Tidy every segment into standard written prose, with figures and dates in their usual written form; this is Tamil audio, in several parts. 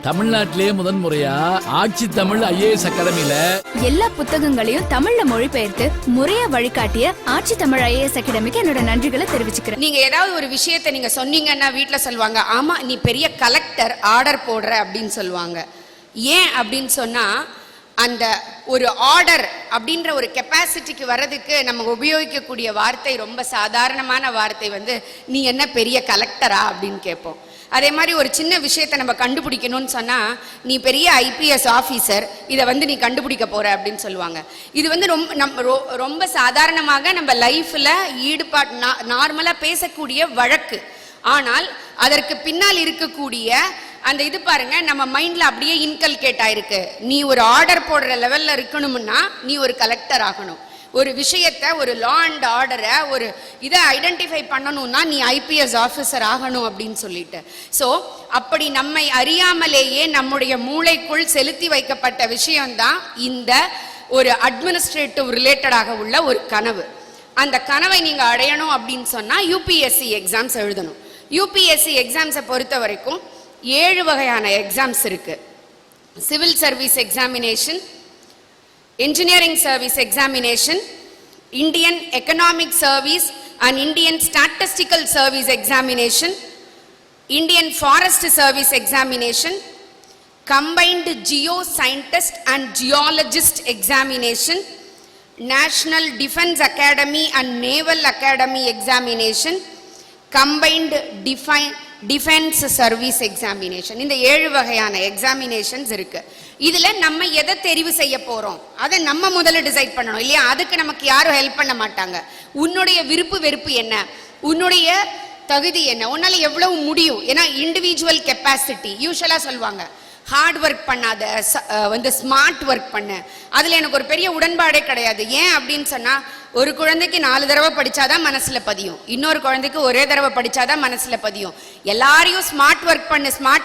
தமிழ்நாட்டிலே முதன்முறையா ஆட்சி தமிழ் IAS அகாடமியில எல்லா புத்தகங்களையும் தமிழ்ல மொழிபெயர்த்து முறையா வழிகாட்டிய ஆட்சி தமிழ் IAS அகாடமிக்கு என்னோட நன்றிகளை தெரிவிச்சுக்கிறேன். நீங்க ஏதாவது ஒரு விஷயத்தை நீங்க சொன்னீங்கன்னா வீட்டுல சொல்லுவாங்க, ஆமா நீ பெரிய கலெக்டர், ஆர்டர் போடுற அப்படின்னு சொல்லுவாங்க. ஏன் அப்படின்னு சொன்னா அந்த ஒரு ஆர்டர் அப்படின்ற ஒரு கெப்பாசிட்டிக்கு வர்றதுக்கு நம்ம உபயோகிக்கக்கூடிய வார்த்தை ரொம்ப சாதாரணமான வார்த்தை வந்து நீ என்ன பெரிய கலெக்டரா அப்படின்னு கேட்போம். அதே மாதிரி ஒரு சின்ன விஷயத்தை நம்ம கண்டுபிடிக்கணும்னு சொன்னா நீ பெரிய IPS ஆஃபீஸர், இதை வந்து நீ கண்டுபிடிக்க போற அப்படின்னு சொல்லுவாங்க. இது வந்து ரொம்ப சாதாரணமாக நம்ம லைஃப்ல ஈடுபாடு நார்மலா பேசக்கூடிய வழக்கு. ஆனால் அதற்கு பின்னால் இருக்கக்கூடிய அந்த இது பாருங்க, நம்ம மைண்ட்ல அப்படியே இன்கல்கேட் ஆயிருக்கு. நீ ஒரு ஆர்டர் போடுற லெவல்ல இருக்கணும்னா நீ ஒரு கலெக்டர் ஆகணும். ஒரு விஷயத்தை, ஒரு லா அண்ட் ஆர்டரை, ஒரு இதை ஐடென்டிஃபை பண்ணணும்னா நீ IPS ஆஃபீஸர் ஆகணும் அப்படின்னு சொல்லிட்டு. ஸோ அப்படி நம்மை அறியாமலேயே நம்முடைய மூளைக்குள் செலுத்தி வைக்கப்பட்ட விஷயம்தான் இந்த ஒரு அட்மினிஸ்ட்ரேட்டிவ் ரிலேட்டடாக உள்ள ஒரு கனவு. அந்த கனவை நீங்க அடையணும் அப்படின்னு சொன்னா UPSC எக்ஸாம்ஸ் எழுதணும். UPSC எக்ஸாம்ஸை பொறுத்த வரைக்கும் 7 வகையான எக்ஸாம்ஸ் இருக்கு. Civil service examination, engineering service examination, Indian economic service and Indian statistical service examination, Indian forest service examination, combined geoscientist and geologist examination, National Defence Academy and Naval Academy examination, combined defence service examination. இந்த 7 வகையான எக்ஸாமினேஷன்ஸ் இருக்கு. இதுல நம்ம எதை தெரிவு செய்ய போறோம் அதை நம்ம முதல்ல டிசைட் பண்ணணும் இல்லையா? அதுக்கு நமக்கு யாரும் ஹெல்ப் பண்ண மாட்டாங்க. உன்னுடைய விருப்பு வெறுப்பு என்ன, உன்னுடைய தகுதி என்ன, உன்னால எவ்வளவு முடியும். ஏன்னா இண்டிவிஜுவல் கெப்பாசிட்டி யூஸ்வலா சொல்லுவாங்க, ஹார்ட் ஒர்க் பண்ணாத, வந்து ஸ்மார்ட் ஒர்க் பண்ண. அதுல எனக்கு ஒரு பெரிய உடன்பாடே கிடையாது. ஏன் அப்படின்னு சொன்னா ஒரு குழந்தைக்கு 4 தடவை படிச்சாதான் மனசுல பதியும், இன்னொரு குழந்தைக்கு ஒரே தடவை படிச்சாதான் மனசுல பதியும். எல்லாரையும் ஸ்மார்ட்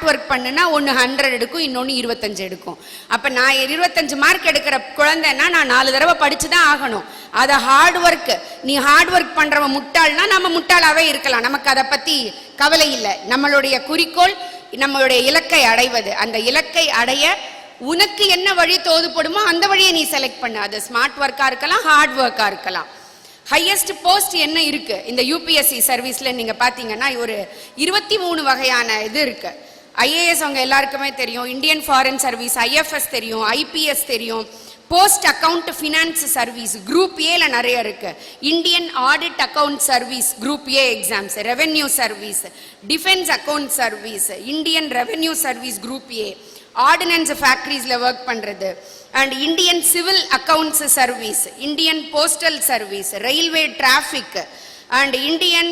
ஒர்க் பண்ணுனா ஒன்னு 100 எடுக்கும், இன்னொன்னு 25 எடுக்கும். அப்ப நான் 25 மார்க் எடுக்கிற குழந்தைன்னா நான் 4 தடவை படிச்சுதான் ஆகணும். அத ஹார்ட் ஒர்க், நீ ஹார்ட் ஒர்க் பண்றவன் முட்டாள்னா நம்ம முட்டாளாவே இருக்கலாம், நமக்கு அதை பத்தி கவலை இல்லை. நம்மளுடைய குறிக்கோள் நம்மளுடைய இலக்கை அடைவது. அந்த இலக்கை அடைய உனக்கு என்ன வழி தோதுப்படுமோ அந்த வழியை நீ செலக்ட் பண்ண. அது ஸ்மார்ட் ஒர்க்கா இருக்கலாம், ஹார்ட் ஒர்க்கா இருக்கலாம். ஹையஸ்ட் போஸ்ட் என்ன இருக்கு இந்த UPSC சர்வீஸ்ல நீங்க பாத்தீங்கன்னா ஒரு 23 வகையான இது இருக்கு. IAS அவங்க எல்லாருக்குமே தெரியும், இந்தியன் ஃபாரின் சர்வீஸ் IFS தெரியும், IPS தெரியும், post account finance service group ஏல நிறைய இருக்கு, Indian audit account service group A exams, revenue service, defence account service, Indian revenue service group A, ordnance ஃபேக்டரிஸ்ல ஒர்க் பண்றது, and Indian civil accounts service, Indian postal service, railway traffic and Indian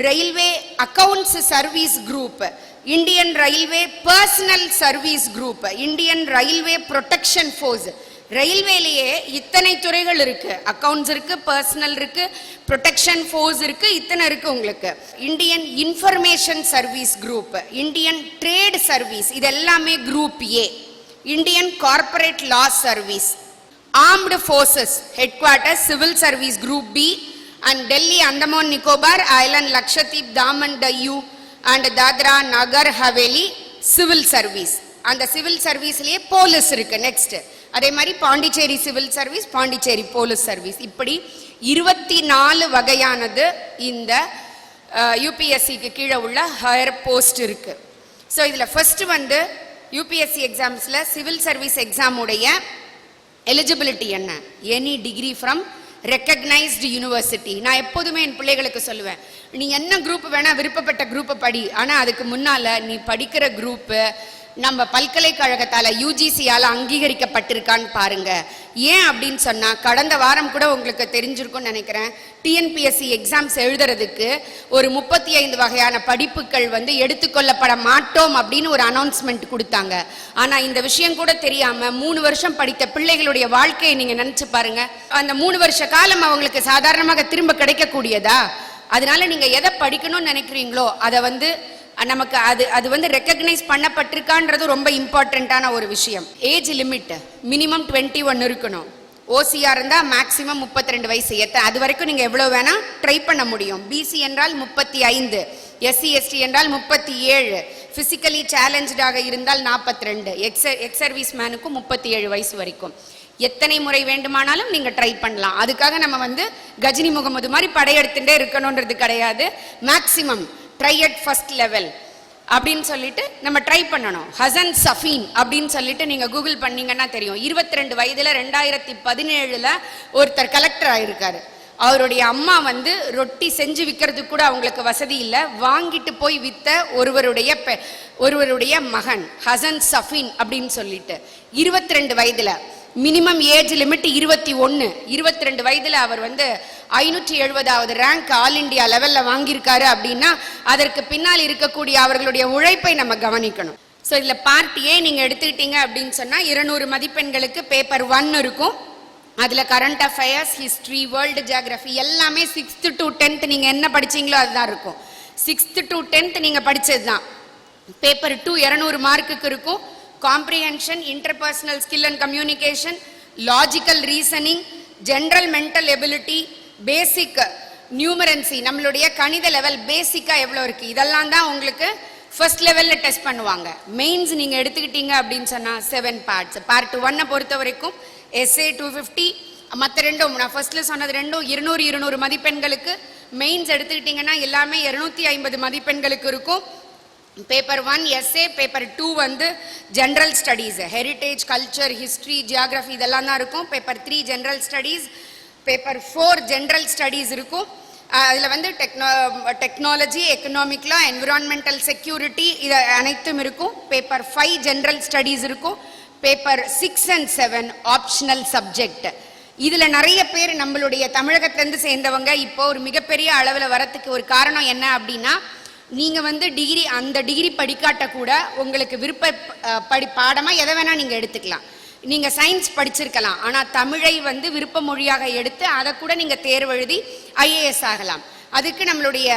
railway accounts service group, Indian railway personnel service group, Indian railway protection force. ரயில்வேலேயே இத்தனை துறைகள் இருக்கு, அக்கவுண்ட்ஸ் இருக்கு, பர்சனல் இருக்கு, ப்ரொடெக்ஷன் ஃபோர்ஸ் இருக்கு, இத்தனை இருக்கு உங்களுக்கு. Indian information service group, Indian trade service, இது எல்லாமே group A. Indian corporate law service, armed forces headquarters civil service group B, and Delhi Andaman Nicobar island Lakshadweep Daman Diu and Dadra Nagar Haveli civil service. அந்த சிவில் சர்வீஸ்லயே போலீஸ் இருக்கு நெக்ஸ்ட். அதே மாதிரி Pondicherry civil service, Pondicherry police service, இப்படி 24 வகையானது இந்த UPSCக்கு கீழே உள்ள ஹையர் போஸ்ட் இருக்கு. ஸோ இதுல ஃபர்ஸ்ட் வந்து UPSC எக்ஸாம்ஸ்ல சிவில் சர்வீஸ் எக்ஸாம் உடைய எலிஜிபிலிட்டி என்ன, any degree from recognised university. நான் எப்போதுமே என் பிள்ளைகளுக்கு சொல்லுவேன், நீ என்ன குரூப் வேணா விருப்பப்பட்ட குரூப்பை படி, ஆனா அதுக்கு முன்னால நீ படிக்கிற குரூப்பு நம்ம பல்கலைக்கழகத்தால UGCயால அங்கீகரிக்கப்பட்டிருக்கான்னு பாருங்க. ஏன் அப்படின்னு சொன்னா கடந்த வாரம் கூட உங்களுக்கு தெரிஞ்சிருக்கும்னு நினைக்கிறேன், TNPSC எக்ஸாம்ஸ் எழுதுறதுக்கு ஒரு 35 வகையான படிப்புகள் வந்து எடுத்துக்கொள்ளப்பட மாட்டோம் அப்படின்னு ஒரு அனௌன்ஸ்மெண்ட் கொடுத்தாங்க. ஆனா இந்த விஷயம் கூட தெரியாம 3 வருஷம் படித்த பிள்ளைகளுடைய வாழ்க்கையை நீங்க நினைச்சு பாருங்க. அந்த 3 வருஷ காலம் அவங்களுக்கு சாதாரணமாக திரும்ப கிடைக்கக்கூடியதா? அதனால நீங்க எதை படிக்கணும்னு நினைக்கிறீங்களோ அதை வந்து நமக்கு அது வந்து ரெக்கக்னைஸ் பண்ணப்பட்டிருக்கான்றது ரொம்ப இம்பார்ட்டன்டான ஒரு விஷயம். ஏஜ் லிமிட் மினிமம் 21 இருக்கணும். OCR இருந்தால் மேக்ஸிமம் 32 வயசு. அது வரைக்கும் நீங்கள் எவ்வளோ வேணால் ட்ரை பண்ண முடியும். BC என்றால் 35, எஸ்சி எஸ்டி என்றால் 37, பிசிக்கலி சேலஞ்சாக இருந்தால் 42, எக்ஸ் சர்வீஸ் மேனுக்கும் 37 வயசு வரைக்கும். எத்தனை முறை வேண்டுமானாலும் நீங்க ட்ரை பண்ணலாம். அதுக்காக நம்ம வந்து கஜினி முகமது மாதிரி படையெடுத்துட்டே இருக்கணும்ன்றது கிடையாது. Maximum try at first level அப்படின்னு சொல்லிட்டு நம்ம ட்ரை பண்ணணும். ஹசன் சஃபீன் அப்படின்னு சொல்லிட்டு நீங்க கூகுள் பண்ணீங்கன்னா தெரியும். 22 வயதுல 2017 ஒருத்தர் கலெக்டர் ஆயிருக்காரு. அவருடைய அம்மா வந்து ரொட்டி செஞ்சு விற்கிறதுக்கு கூட அவங்களுக்கு வசதி இல்லை, வாங்கிட்டு போய் வித்த ஒருவருடைய மகன் ஹசன் சஃபீன் அப்படின்னு சொல்லிட்டு 22 வயதுல. Minimum age limit 21. 22 வயதுல அவர் வந்து 570வது ரேங்க் ஆல் இண்டியா லெவல்ல வாங்கியிருக்காரு அப்படின்னா அதற்கு பின்னால் இருக்கக்கூடிய அவர்களுடைய உழைப்பை நம்ம கவனிக்கணும். ஸோ இதுல பார்ட் ஏ நீங்க எடுத்துக்கிட்டீங்க அப்படின்னு சொன்னா 200 மதிப்பெண்களுக்கு பேப்பர் 1 இருக்கும். அதுல current affairs, history, world geography எல்லாமே 6th to 10th நீங்க என்ன படிச்சீங்களோ அதுதான் இருக்கும். 6th to 10th நீங்க படிச்சது தான். பேப்பர் 2 200 மார்க்குக்கு இருக்கும். Comprehension, interpersonal skill and communication, logical reasoning, general mental ability, basic numeracy, நம்மளுடைய கணித லெவல் பேசிக்கா எவ்வளோ இருக்கு, இதெல்லாம் தான் உங்களுக்கு ஃபர்ஸ்ட் லெவல்ல டெஸ்ட் பண்ணுவாங்க. மெயின்ஸ் நீங்க எடுத்துக்கிட்டீங்க அப்படின்னு சொன்னா 7 பார்ட்ஸ். பார்ட் 1 பொறுத்த வரைக்கும் எஸ்ஏ 250, மற்ற ரெண்டும் நான் ஃபர்ஸ்ட்ல சொன்னது ரெண்டும் 200 மதிப்பெண்களுக்கு. மெயின்ஸ் எடுத்துக்கிட்டீங்கன்னா எல்லாமே 250 மதிப்பெண்களுக்கு இருக்கும். பேப்பர் 1 எஸ்ஏ, பேப்பர் 2 வந்து general studies, heritage, culture, history, geography இதெல்லாம் தான் இருக்கும். Paper 3 general studies, paper 4 general studies இருக்கும். அதில் வந்து டெக்னாலஜி, எக்கனாமிக் லா, என்விரான்மெண்டல் செக்யூரிட்டி இது அனைத்தும் இருக்கும். பேப்பர் 5 ஜெனரல் ஸ்டடீஸ் இருக்கும். Paper 6 and 7 optional subject. இதில் நிறைய பேர் நம்மளுடைய தமிழகத்திலேருந்து சேர்ந்தவங்க இப்போ ஒரு மிகப்பெரிய அளவில் வரத்துக்கு ஒரு காரணம் என்ன அப்படின்னா, நீங்கள் வந்து அந்த டிகிரி படிக்காட்ட கூட உங்களுக்கு விருப்ப பாடமாக எதை வேணால் நீங்கள் எடுத்துக்கலாம். நீங்கள் சயின்ஸ் படிச்சிருக்கலாம், ஆனால் தமிழை வந்து விருப்ப மொழியாக எடுத்து அதை கூட நீங்கள் தேர்வு எழுதி ஐஏஎஸ் ஆகலாம். அதுக்கு நம்மளுடைய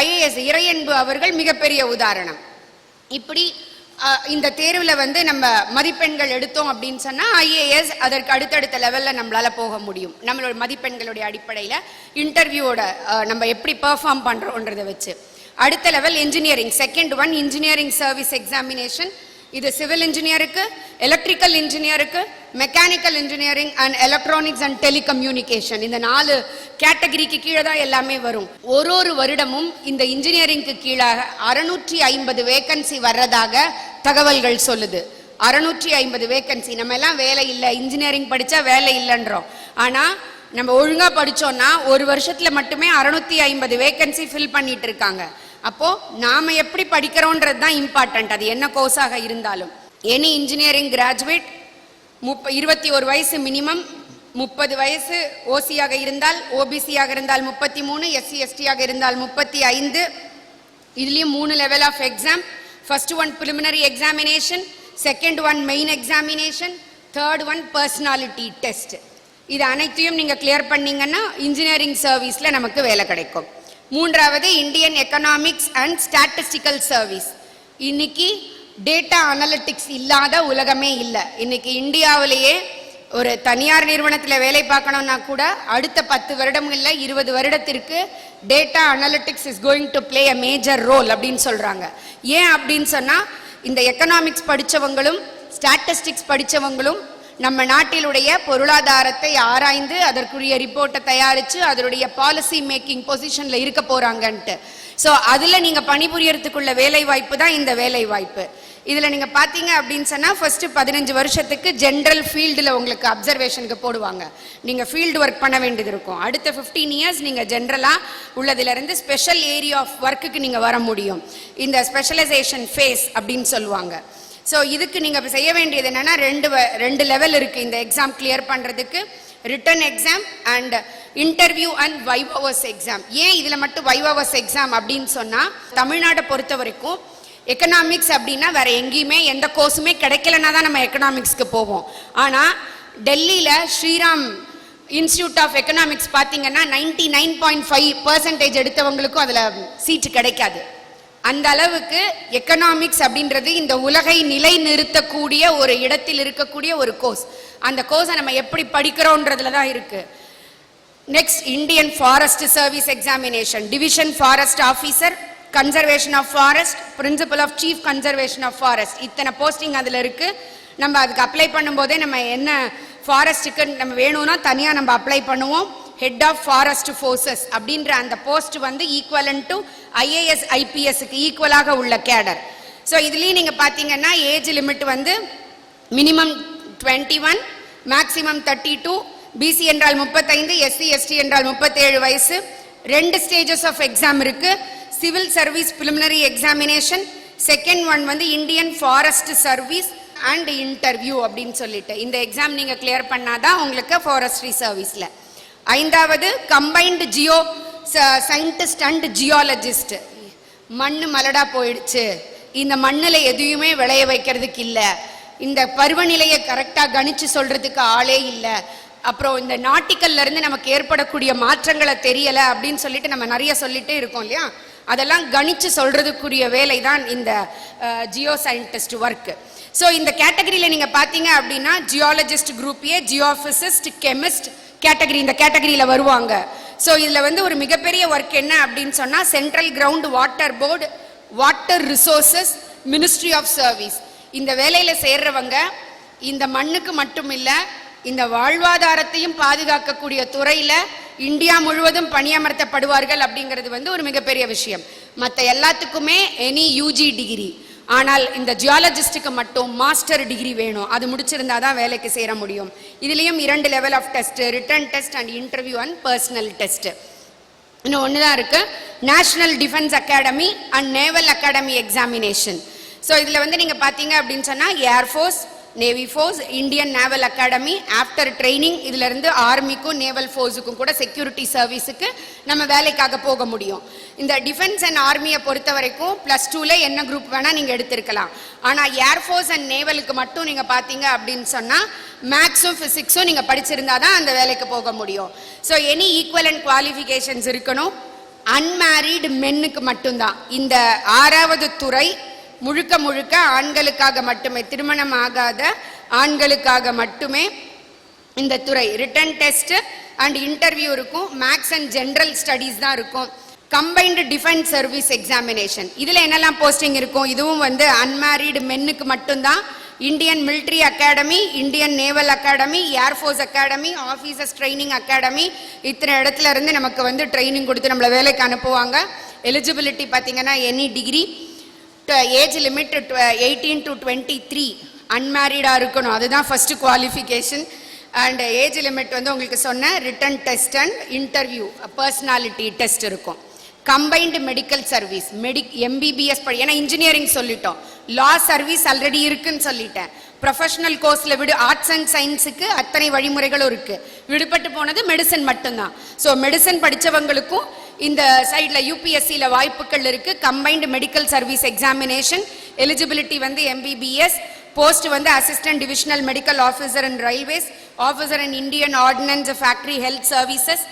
ஐஏஎஸ் இறையன்பு அவர்கள் மிகப்பெரிய உதாரணம். இப்படி இந்த தேர்வில் வந்து நம்ம மதிப்பெண்கள் எடுத்தோம் அப்படின்னு சொன்னால் ஐஏஎஸ் அதற்கு அடுத்தடுத்த லெவலில் நம்மளால் போக முடியும். நம்மளோட மதிப்பெண்களுடைய அடிப்படையில் இன்டர்வியூவோட நம்ம எப்படி பெர்ஃபார்ம் பண்ணுறோன்றதை வச்சு. அடுத்த level engineering. Second one engineering service examination. இது சிவில் இன்ஜினியருக்கு, எலக்ட்ரிக்கல் இன்ஜினியருக்கு, mechanical engineering and electronics and telecommunication, இந்த 4 கேட்டகரிக்கு கீழே தான் எல்லாமே வரும். ஒரு வருடமும் இந்த இன்ஜினியரிங்க்கு கீழாக 650 வேகன்சி வர்றதாக தகவல்கள் சொல்லுது. 650 வேகன்சி. நம்ம எல்லாம் வேலை இல்லை, இன்ஜினியரிங் படித்தா வேலை இல்லைன்றோம். ஆனால் நம்ம ஒழுங்காக படித்தோன்னா ஒரு வருஷத்தில் மட்டுமே 650 வேகன்சி ஃபில் பண்ணிட்டு இருக்காங்க. அப்போ நாம எப்படி படிக்கிறோன்றது தான் இம்பார்ட்டன்ட், அது என்ன கோர்ஸாக இருந்தாலும். எனி இன்ஜினியரிங் கிராஜுவேட் 21 வயசு மினிமம், 30 வயசு ஓசியாக இருந்தால், ஓபிசியாக இருந்தால் 33, எஸ்சி எஸ்டியாக இருந்தால் 35. இதுலேயும் 3 level of exam. First one preliminary examination, second one main examination, third one personality test. இது அனைத்தையும் நீங்கள் கிளியர் பண்ணீங்கன்னா இன்ஜினியரிங் சர்வீஸில் நமக்கு வேலை கிடைக்கும். மூன்றாவது Indian economics and statistical service. இன்னைக்கு டேட்டா அனலிட்டிக்ஸ் இல்லாத உலகமே இல்லை. இன்னைக்கு இந்தியாவிலேயே ஒரு தனியார் நிறுவனத்தில் வேலை பார்க்கணும்னா கூட அடுத்த 10 வருடம் இல்லை 20 வருடத்திற்கு data analytics is going to play a major role அப்படின்னு சொல்கிறாங்க. ஏன் அப்படின்னு சொன்னால் இந்த எக்கனாமிக்ஸ் படித்தவங்களும் ஸ்டாட்டிஸ்டிக்ஸ் படித்தவங்களும் நம்ம நாட்டிலுடைய பொருளாதாரத்தை ஆராய்ந்து அதற்குரிய ரிப்போர்ட்டை தயாரித்து அதனுடைய பாலிசி மேக்கிங் பொசிஷனில் இருக்க போகிறாங்கன்ட்டு. ஸோ அதில் நீங்கள் பணிபுரியறதுக்குள்ள வேலை வாய்ப்பு தான் இந்த வேலை வாய்ப்பு. இதில் நீங்கள் பார்த்தீங்க அப்படின்னு சொன்னால் ஃபர்ஸ்ட் 15 வருஷத்துக்கு ஜென்ரல் ஃபீல்டில் உங்களுக்கு அப்சர்வேஷனுக்கு போடுவாங்க, நீங்கள் ஃபீல்டு ஒர்க் பண்ண வேண்டியது இருக்கும். அடுத்த 15 இயர்ஸ் நீங்கள் ஜென்ரலாக உள்ளதிலிருந்து ஸ்பெஷல் ஏரியா ஆஃப் ஒர்க்குக்கு நீங்கள் வர முடியும். இந்த ஸ்பெஷலைசேஷன் ஃபேஸ் அப்படின்னு சொல்லுவாங்க. ஸோ இதுக்கு நீங்கள் செய்ய வேண்டியது என்னென்னா 2 லெவல் இருக்குது இந்த எக்ஸாம் கிளியர் பண்ணுறதுக்கு. Written exam and interview and வைவாவர்ஸ் exam. ஏன் இதில் மட்டும் வைவாவர்ஸ் எக்ஸாம் அப்படின்னு சொன்னால், தமிழ்நாட்டை பொறுத்த வரைக்கும் எக்கனாமிக்ஸ் அப்படின்னா வேற எங்கேயுமே எந்த கோர்ஸுமே கிடைக்கலன்னா தான் நம்ம எக்கனாமிக்ஸ்க்கு போவோம். ஆனால் டெல்லியில் ஸ்ரீராம் இன்ஸ்டியூட் ஆஃப் எக்கனாமிக்ஸ் பார்த்தீங்கன்னா 99.5% எடுத்தவங்களுக்கும் அதில் சீட்டு கிடைக்காது. அந்த அளவுக்கு எக்கனாமிக்ஸ் அப்படின்றது இந்த உலகை நிலை நிறுத்தக்கூடிய ஒரு இடத்தில் இருக்கக்கூடிய ஒரு கோர்ஸ். அந்த கோர்ஸை நம்ம எப்படி படிக்கிறோன்றதுல தான் இருக்கு. Next Indian forest service examination. Division forest officer, conservation of forest, principal of chief conservation of forest, இத்தனை போஸ்டிங் அதில் இருக்கு. நம்ம அதுக்கு அப்ளை பண்ணும்போதே நம்ம என்ன ஃபாரஸ்ட்டுக்கு நம்ம வேணும்னா தனியாக நம்ம அப்ளை பண்ணுவோம். ஹெட் ஆஃப் ஃபாரஸ்ட் ஃபோர்ஸஸ் அப்படின்ற அந்த போஸ்ட் வந்து ஈக்குவலன்ட் டு ஐஏஎஸ் ஐபிஎஸ்க்கு ஈக்குவலாக உள்ள கேடர். ஸோ இதுலேயும் நீங்கள் பார்த்தீங்கன்னா ஏஜ் லிமிட் வந்து மினிமம் 21, மேக்ஸிமம் 32, பிசி என்றால் 35, எஸ்சி எஸ்டி என்றால் 37 வயசு. 2 ஸ்டேஜஸ் ஆஃப் எக்ஸாம் இருக்கு. Civil service preliminary examination, second one வந்து Indian forest service and interview அப்படின்னு சொல்லிட்டு இந்த எக்ஸாம் நீங்கள் கிளியர் பண்ணாதான் உங்களுக்கு ஃபாரஸ்ட்ரி சர்வீஸில். 5வது combined Jio scientist and geologist. மண்ணு மலடா போயிடுச்சு, இந்த மண்ணில் எதையுமே விளைய வைக்கிறதுக்கு இல்லை, இந்த பருவநிலையை கரெக்டாக கணிச்சு சொல்றதுக்கு ஆளே இல்லை, அப்புறம் இந்த நாட்டிக்கல்ல இருந்து நமக்கு ஏற்படக்கூடிய மாற்றங்களை தெரியலை அப்படின்னு சொல்லிட்டு நம்ம நிறைய சொல்லிட்டே இருக்கோம் இல்லையா, அதெல்லாம் கணிச்சு சொல்றதுக்குரிய வேலை தான் இந்த ஜியோ சயின்டிஸ்ட் ஒர்க். ஸோ இந்த கேட்டகரியில் நீங்கள் பார்த்தீங்க அப்படின்னா geologist group A, geophysicist, chemist category இந்த கேட்டகரியில் வருவாங்க. ஸோ இதில் வந்து ஒரு மிகப்பெரிய ஒர்க் என்ன அப்படின்னு சொன்னால் central ground water board, water resources, ministry of service, இந்த வேலையில் சேர்றவங்க இந்த மண்ணுக்கு மட்டும் இல்லை இந்த வாழ்வாதாரத்தையும் பாதுகாக்கக்கூடிய துறையில் இந்தியா முழுவதும் பணியமர்த்தப்படுவார்கள் அப்படிங்கிறது வந்து ஒரு மிகப்பெரிய விஷயம். மற்ற எல்லாத்துக்குமே எனி யூஜி டிகிரி, ஆனால் இந்த ஜியாலஜிஸ்டுக்கு மட்டும் மாஸ்டர் டிகிரி வேணும், அது முடிச்சிருந்தா தான் வேலைக்கு சேர முடியும். இதுலேயும் 2 level of test, written test and interview and personal test. இன்னும் ஒன்று தான் இருக்கு, national defence academy and naval academy examination. So இதில் வந்து நீங்கள் பார்த்தீங்க அப்படின்னு சொன்னால் air force, navy force, Indian naval academy, after training இதிலிருந்து ஆர்மிக்கும் நேவல் ஃபோர்ஸுக்கும் கூட செக்யூரிட்டி சர்வீஸுக்கு நம்ம வேலைக்காக போக முடியும். இந்த டிஃபென்ஸ் அண்ட் ஆர்மியை பொறுத்த வரைக்கும் +2ல என்ன குரூப் வேணால் நீங்கள் எடுத்திருக்கலாம். ஆனால் ஏர்ஃபோர்ஸ் அண்ட் நேவலுக்கு மட்டும் நீங்கள் பார்த்தீங்க அப்படின்னு சொன்னால் மேக்ஸும் ஃபிசிக்ஸும் நீங்கள் படிச்சிருந்தா தான் அந்த வேலைக்கு போக முடியும். ஸோ எனி ஈக்குவலன்ட் குவாலிஃபிகேஷன்ஸ் இருக்கணும். அன்மேரிடு மென்னுக்கு மட்டும்தான் இந்த 6வது துறை முழுக்க முழுக்க ஆண்களுக்காக மட்டுமே, திருமணம் ஆகாத ஆண்களுக்காக மட்டுமே இந்த துறை. ரிட்டன் டெஸ்ட் அண்ட் இன்டர்வியூ இருக்கும். மேக்ஸ் அண்ட் ஜெனரல் ஸ்டடீஸ் தான் இருக்கும். கம்பைன்டு டிஃபென்ஸ் சர்வீஸ் எக்ஸாமினேஷன், இதில் என்னெல்லாம் போஸ்டிங் இருக்கும், இதுவும் வந்து அன்மேரிடு மென்னுக்கு மட்டும்தான். Indian military academy, Indian naval academy, air force academy, officers training academy, இத்தனை இடத்துல இருந்து நமக்கு வந்து ட்ரைனிங் கொடுத்து நம்மளை வேலைக்கு அனுப்புவாங்க. எலிஜிபிலிட்டி பார்த்தீங்கன்னா any degree. Age limit 18 to 23, அன்மேரிடாக இருக்கணும், அதுதான் first qualification. And age limit வந்து உங்களுக்கு சொன்ன return test and interview personality test இருக்கும். கம்பைன்டு மெடிக்கல் சர்வீஸ், எம்பிபிஎஸ் ஏன்னா இன்ஜினியரிங் சொல்லிட்டோம், லா சர்வீஸ் ஆல்ரெடி இருக்குன்னு சொல்லிட்டேன். ப்ரொஃபஷனல் கோர்ஸில் ஆர்ட்ஸ் அண்ட் சயின்ஸுக்கு அத்தனை வழிமுறைகளும் இருக்கு. விடுபட்டு போனது மெடிசன் மட்டும்தான். ஸோ மெடிசன் படித்தவங்களுக்கும் இந்த சைடில் யூபிஎஸ்சியில் வாய்ப்புகள் இருக்கு. Combined medical service examination, eligibility வந்து எம்பிபிஎஸ். போஸ்ட் வந்து assistant divisional medical officer in railways, officer in Indian ordnance factory health services,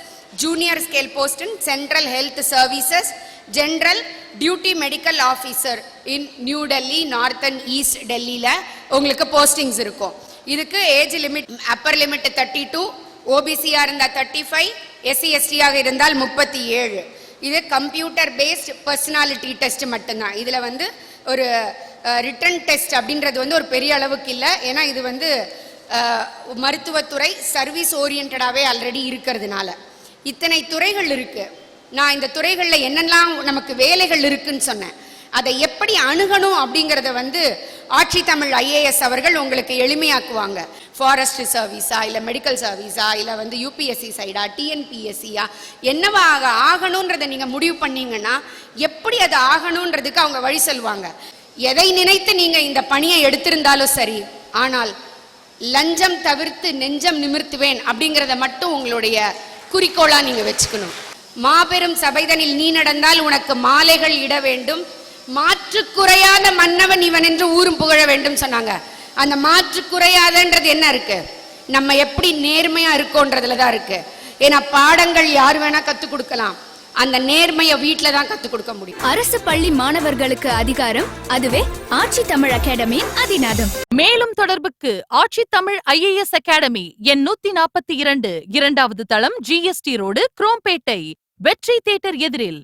junior scale post in central health services, general duty medical officer in New Delhi, north and east டெல்லியில் உங்களுக்கு போஸ்டிங்ஸ் இருக்கும். இதுக்கு ஏஜ் லிமிட் அப்பர் லிமிட் 32, ஓபிசியாக இருந்தால் 35, எஸ்சி எஸ்டியாக இருந்தால் 37. இது கம்ப்யூட்டர் பேஸ்ட் பர்சனாலிட்டி டெஸ்ட் மட்டும்தான். இதில் வந்து ஒரு ரிட்டன் டெஸ்ட் அப்படின்றது வந்து ஒரு பெரிய அளவுக்கு இல்லை, ஏன்னா இது வந்து மருத்துவத்துறை சர்வீஸ் ஓரியன்டாகவே ஆல்ரெடி இருக்கிறதுனால. இத்தனை துறைகள் இருக்கு. நான் இந்த துறைகளில் என்னெல்லாம் நமக்கு வேலைகள் இருக்குன்னு சொன்னேன், அதை எப்படி அணுகணும் அப்படிங்கிறத வந்து ஆட்சி தமிழ் ஐஏஎஸ் அவர்கள் உங்களுக்கு எளிமையாக்குவாங்க. ஃபாரஸ்ட் சர்வீஸா, இல்லை மெடிக்கல் சர்வீஸா, இல்லை வந்து யூபிஎஸ்சி சைடா, டிஎன்பிஎஸ்சியா, என்னவா ஆகணுன்றதை நீங்கள் முடிவு பண்ணீங்கன்னா எப்படி அது ஆகணுன்றதுக்கு அவங்க வழி சொல்லுவாங்க. எதை நினைத்து நீங்கள் இந்த பணியை எடுத்திருந்தாலும் சரி, ஆனால் லஞ்சம் தவிர்த்து நெஞ்சம் நிமிர்த்துவேன் அப்படிங்கிறத மட்டும் உங்களுடைய குறிக்கோளாக நீங்கள் வச்சுக்கணும். மாபெரும் சபைதனில் நீ நடந்தால் உனக்கு மாலைகள் இட வேண்டும், மாற்று குறையாத மன்னவன் இவன் என்று ஊரும் புகழ வேண்டும் சொன்னாங்க. அந்த மாற்று குறையாதன்றது என்ன இருக்கு, நம்ம எப்படி நேர்மையா இருக்கோன்றதுல தான் இருக்கு. ஏன்னா பாடங்கள் யார் வேணா கத்துக் கொடுக்கலாம், அந்த நேர்மையை வீட்டில தான் கத்துக் கொடுக்க முடியும். அரசு பள்ளி மாணவர்களுக்கு அதிகாரம், அதுவே ஆட்சி தமிழ் அகாடமியின் அதிநாதம். மேலும் தொடர்புக்கு ஆட்சி தமிழ் ஐஏஎஸ் அகாடமி எண் 142, 2வது தளம், GST ரோடு, குரோம்பேட்டை, வெற்றி தியேட்டர் எதிரில்.